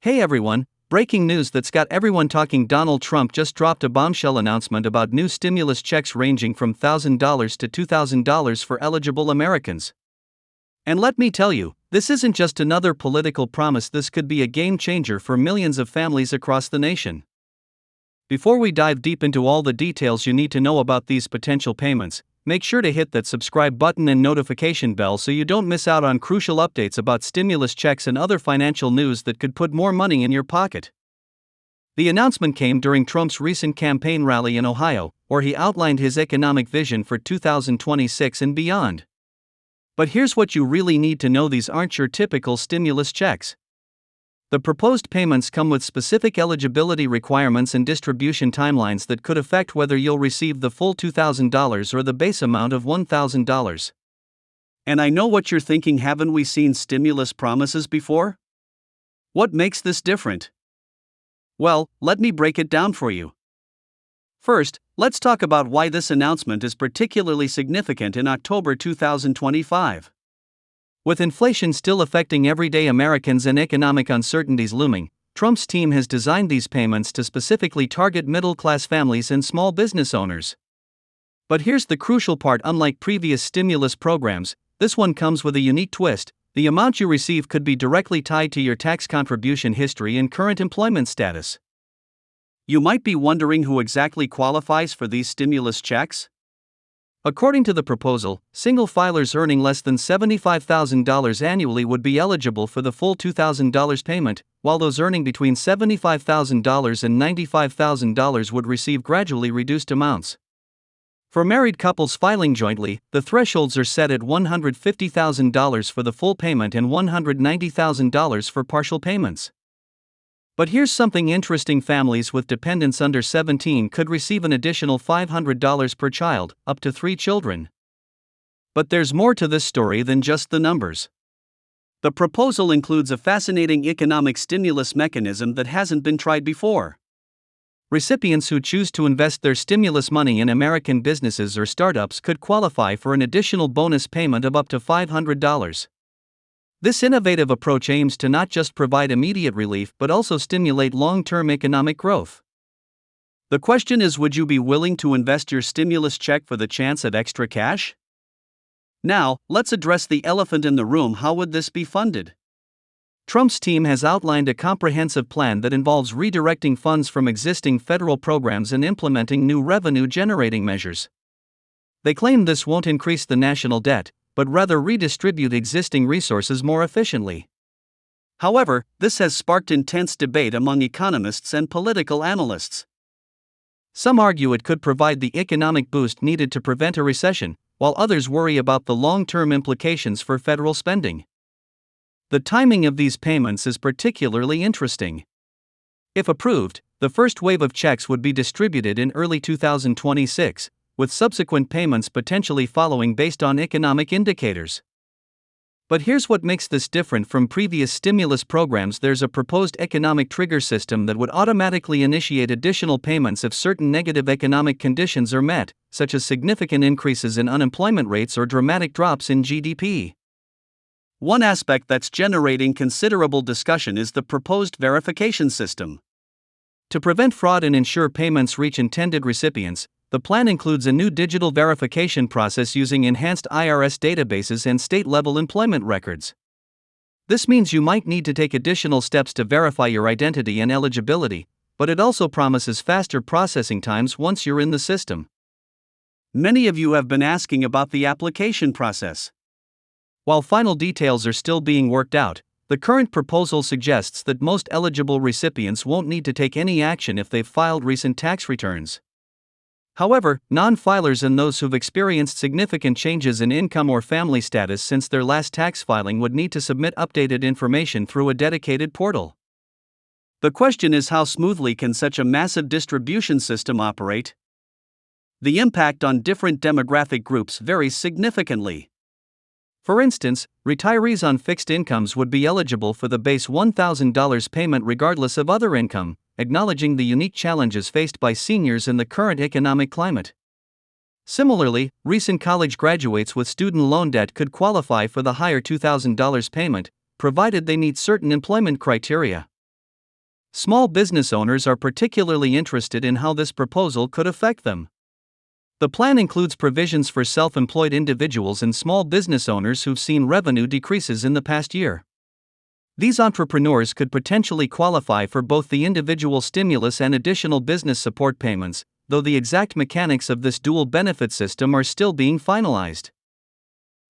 Hey everyone, breaking news that's got everyone talking. Donald Trump just dropped a bombshell announcement about new stimulus checks ranging from $1,000 to $2,000 for eligible Americans. And let me tell you, this isn't just another political promise, this could be a game changer for millions of families across the nation. Before we dive deep into all the details you need to know about these potential payments, make sure to hit that subscribe button and notification bell so you don't miss out on crucial updates about stimulus checks and other financial news that could put more money in your pocket. The announcement came during Trump's recent campaign rally in Ohio, where he outlined his economic vision for 2026 and beyond. But here's what you really need to know: these aren't your typical stimulus checks. The proposed payments come with specific eligibility requirements and distribution timelines that could affect whether you'll receive the full $2,000 or the base amount of $1,000. And I know what you're thinking: haven't we seen stimulus promises before? What makes this different? Well, let me break it down for you. First, let's talk about why this announcement is particularly significant in October 2025. With inflation still affecting everyday Americans and economic uncertainties looming, Trump's team has designed these payments to specifically target middle-class families and small business owners. But here's the crucial part: unlike previous stimulus programs, this one comes with a unique twist. The amount you receive could be directly tied to your tax contribution history and current employment status. You might be wondering who exactly qualifies for these stimulus checks? According to the proposal, single filers earning less than $75,000 annually would be eligible for the full $2,000 payment, while those earning between $75,000 and $95,000 would receive gradually reduced amounts. For married couples filing jointly, the thresholds are set at $150,000 for the full payment and $190,000 for partial payments. But here's something interesting: families with dependents under 17 could receive an additional $500 per child, up to 3 children. But there's more to this story than just the numbers. The proposal includes a fascinating economic stimulus mechanism that hasn't been tried before. Recipients who choose to invest their stimulus money in American businesses or startups could qualify for an additional bonus payment of up to $500. This innovative approach aims to not just provide immediate relief but also stimulate long-term economic growth. The question is, would you be willing to invest your stimulus check for the chance at extra cash? Now, let's address the elephant in the room: how would this be funded? Trump's team has outlined a comprehensive plan that involves redirecting funds from existing federal programs and implementing new revenue-generating measures. They claim this won't increase the national debt, but rather redistribute existing resources more efficiently. However, this has sparked intense debate among economists and political analysts. Some argue it could provide the economic boost needed to prevent a recession, while others worry about the long-term implications for federal spending. The timing of these payments is particularly interesting. If approved, the first wave of checks would be distributed in early 2026, with subsequent payments potentially following based on economic indicators. But here's what makes this different from previous stimulus programs: there's a proposed economic trigger system that would automatically initiate additional payments if certain negative economic conditions are met, such as significant increases in unemployment rates or dramatic drops in GDP. One aspect that's generating considerable discussion is the proposed verification system. To prevent fraud and ensure payments reach intended recipients, the plan includes a new digital verification process using enhanced IRS databases and state-level employment records. This means you might need to take additional steps to verify your identity and eligibility, but it also promises faster processing times once you're in the system. Many of you have been asking about the application process. While final details are still being worked out, the current proposal suggests that most eligible recipients won't need to take any action if they've filed recent tax returns. However, non-filers and those who've experienced significant changes in income or family status since their last tax filing would need to submit updated information through a dedicated portal. The question is, how smoothly can such a massive distribution system operate? The impact on different demographic groups varies significantly. For instance, retirees on fixed incomes would be eligible for the base $1,000 payment regardless of other income, acknowledging the unique challenges faced by seniors in the current economic climate. Similarly, recent college graduates with student loan debt could qualify for the higher $2,000 payment, provided they meet certain employment criteria. Small business owners are particularly interested in how this proposal could affect them. The plan includes provisions for self-employed individuals and small business owners who've seen revenue decreases in the past year. These entrepreneurs could potentially qualify for both the individual stimulus and additional business support payments, though the exact mechanics of this dual benefit system are still being finalized.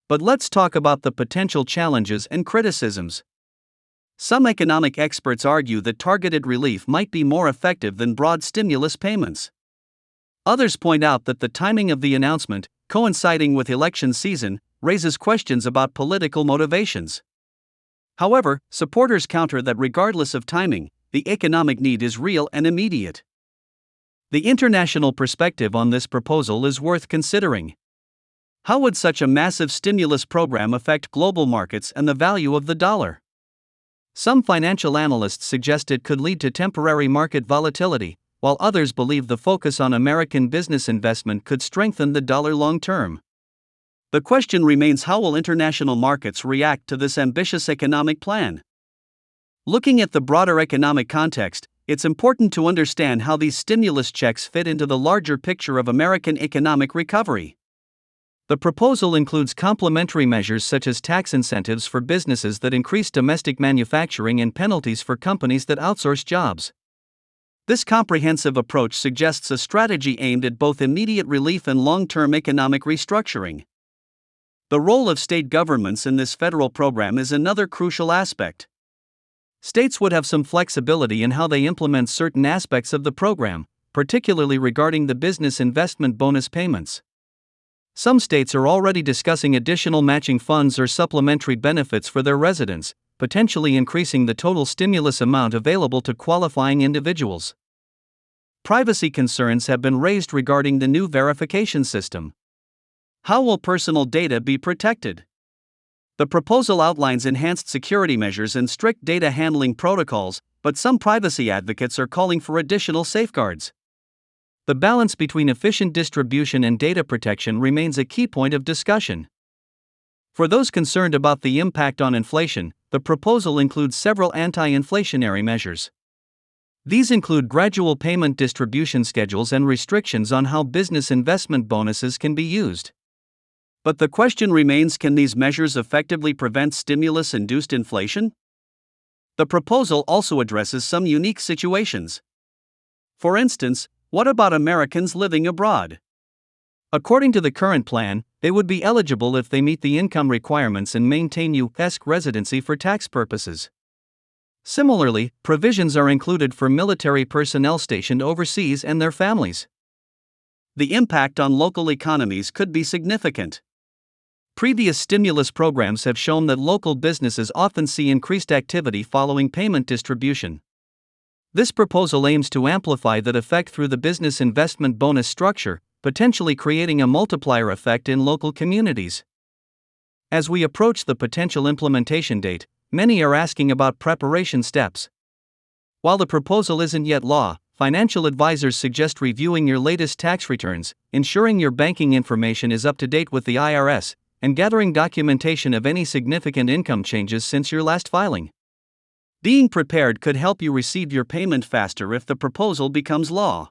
But let's talk about the potential challenges and criticisms. Some economic experts argue that targeted relief might be more effective than broad stimulus payments. Others point out that the timing of the announcement, coinciding with election season, raises questions about political motivations. However, supporters counter that regardless of timing, the economic need is real and immediate. The international perspective on this proposal is worth considering. How would such a massive stimulus program affect global markets and the value of the dollar? Some financial analysts suggest it could lead to temporary market volatility, while others believe the focus on American business investment could strengthen the dollar long term. The question remains, how will international markets react to this ambitious economic plan? Looking at the broader economic context, it's important to understand how these stimulus checks fit into the larger picture of American economic recovery. The proposal includes complementary measures such as tax incentives for businesses that increase domestic manufacturing and penalties for companies that outsource jobs. This comprehensive approach suggests a strategy aimed at both immediate relief and long-term economic restructuring. The role of state governments in this federal program is another crucial aspect. States would have some flexibility in how they implement certain aspects of the program, particularly regarding the business investment bonus payments. Some states are already discussing additional matching funds or supplementary benefits for their residents, potentially increasing the total stimulus amount available to qualifying individuals. Privacy concerns have been raised regarding the new verification system. How will personal data be protected? The proposal outlines enhanced security measures and strict data handling protocols, but some privacy advocates are calling for additional safeguards. The balance between efficient distribution and data protection remains a key point of discussion. For those concerned about the impact on inflation, the proposal includes several anti-inflationary measures. These include gradual payment distribution schedules and restrictions on how business investment bonuses can be used. But the question remains, can these measures effectively prevent stimulus-induced inflation? The proposal also addresses some unique situations. For instance, what about Americans living abroad? According to the current plan, they would be eligible if they meet the income requirements and maintain U.S. residency for tax purposes. Similarly, provisions are included for military personnel stationed overseas and their families. The impact on local economies could be significant. Previous stimulus programs have shown that local businesses often see increased activity following payment distribution. This proposal aims to amplify that effect through the business investment bonus structure, potentially creating a multiplier effect in local communities. As we approach the potential implementation date, many are asking about preparation steps. While the proposal isn't yet law, financial advisors suggest reviewing your latest tax returns, ensuring your banking information is up to date with the IRS, and gathering documentation of any significant income changes since your last filing. Being prepared could help you receive your payment faster if the proposal becomes law.